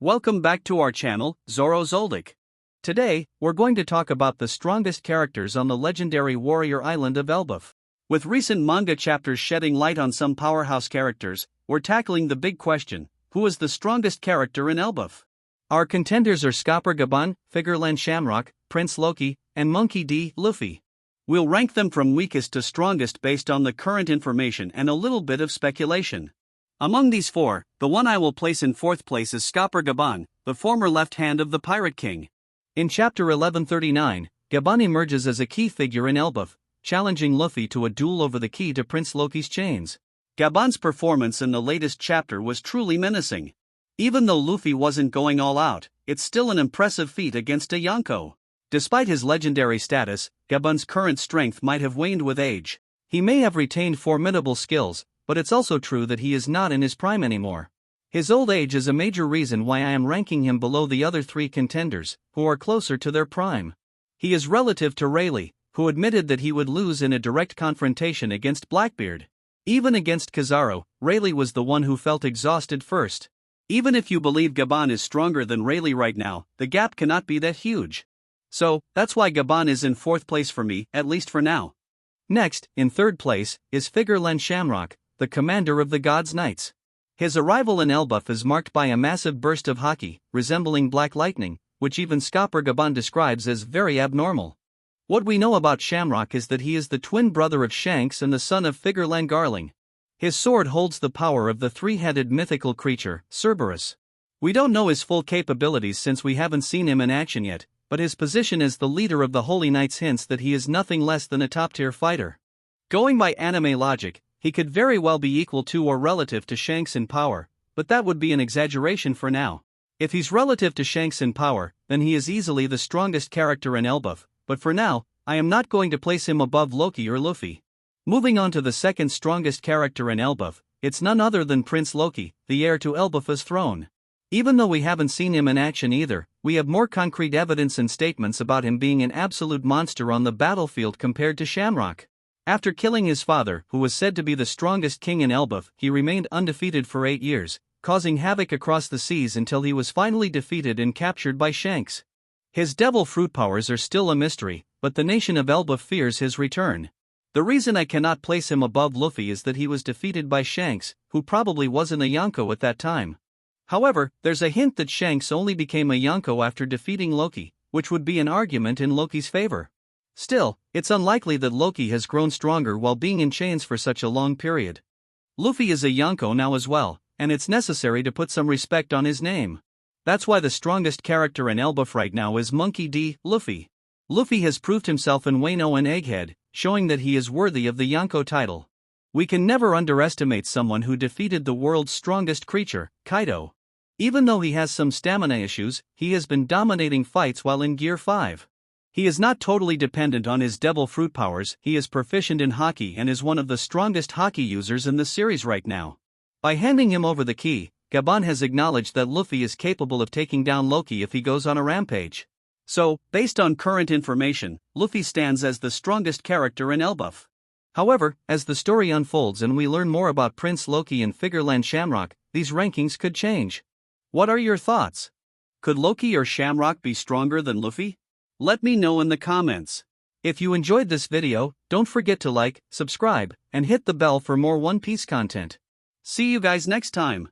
Welcome back to our channel, Zoro Zoldyck. Today, we're going to talk about the strongest characters on the legendary warrior island of Elbaph. With recent manga chapters shedding light on some powerhouse characters, we're tackling the big question: who is the strongest character in Elbaph? Our contenders are Gaban, Figureland Shamrock, Prince Loki, and Monkey D. Luffy. We'll rank them from weakest to strongest based on the current information and a little bit of speculation. Among these four, the one I will place in fourth place is Gaban, the former left hand of the Pirate King. In Chapter 1139, Gaban emerges as a key figure in Elbaph, challenging Luffy to a duel over the key to Prince Loki's chains. Gaban's performance in the latest chapter was truly menacing. Even though Luffy wasn't going all out, it's still an impressive feat against a Yonko. Despite his legendary status, Gaban's current strength might have waned with age. He may have retained formidable skills, but it's also true that he is not in his prime anymore. His old age is a major reason why I am ranking him below the other three contenders, who are closer to their prime. He is relative to Rayleigh, who admitted that he would lose in a direct confrontation against Blackbeard. Even against Kizaru, Rayleigh was the one who felt exhausted first. Even if you believe Gaban is stronger than Rayleigh right now, the gap cannot be that huge. So, that's why Gaban is in fourth place for me, at least for now. Next, in third place, is Figureland Shamrock, the commander of the God's Knights. His arrival in Elbaph is marked by a massive burst of haki, resembling black lightning, which even Gaban describes as very abnormal. What we know about Shamrock is that he is the twin brother of Shanks and the son of Figureland Garling. His sword holds the power of the three-headed mythical creature, Cerberus. We don't know his full capabilities since we haven't seen him in action yet, but his position as the leader of the Holy Knights hints that he is nothing less than a top-tier fighter. Going by anime logic, he could very well be equal to or relative to Shanks in power, but that would be an exaggeration for now. If he's relative to Shanks in power, then he is easily the strongest character in Elbaph, but for now, I am not going to place him above Loki or Luffy. Moving on to the second strongest character in Elbaph, it's none other than Prince Loki, the heir to Elbaph's throne. Even though we haven't seen him in action either, we have more concrete evidence and statements about him being an absolute monster on the battlefield compared to Shamrock. After killing his father, who was said to be the strongest king in Elbaph, he remained undefeated for 8 years, causing havoc across the seas until he was finally defeated and captured by Shanks. His devil fruit powers are still a mystery, but the nation of Elbaph fears his return. The reason I cannot place him above Luffy is that he was defeated by Shanks, who probably wasn't a Yonko at that time. However, there's a hint that Shanks only became a Yonko after defeating Loki, which would be an argument in Loki's favor. Still, it's unlikely that Loki has grown stronger while being in chains for such a long period. Luffy is a Yonko now as well, and it's necessary to put some respect on his name. That's why the strongest character in Elbaph right now is Monkey D. Luffy. Luffy has proved himself in Wano and Egghead, showing that he is worthy of the Yonko title. We can never underestimate someone who defeated the world's strongest creature, Kaido. Even though he has some stamina issues, he has been dominating fights while in Gear 5. He is not totally dependent on his devil fruit powers, he is proficient in haki and is one of the strongest haki users in the series right now. By handing him over the key, Gaban has acknowledged that Luffy is capable of taking down Loki if he goes on a rampage. So, based on current information, Luffy stands as the strongest character in Elbaph. However, as the story unfolds and we learn more about Prince Loki and Figureland Shamrock, these rankings could change. What are your thoughts? Could Loki or Shamrock be stronger than Luffy? Let me know in the comments. If you enjoyed this video, don't forget to like, subscribe, and hit the bell for more One Piece content. See you guys next time.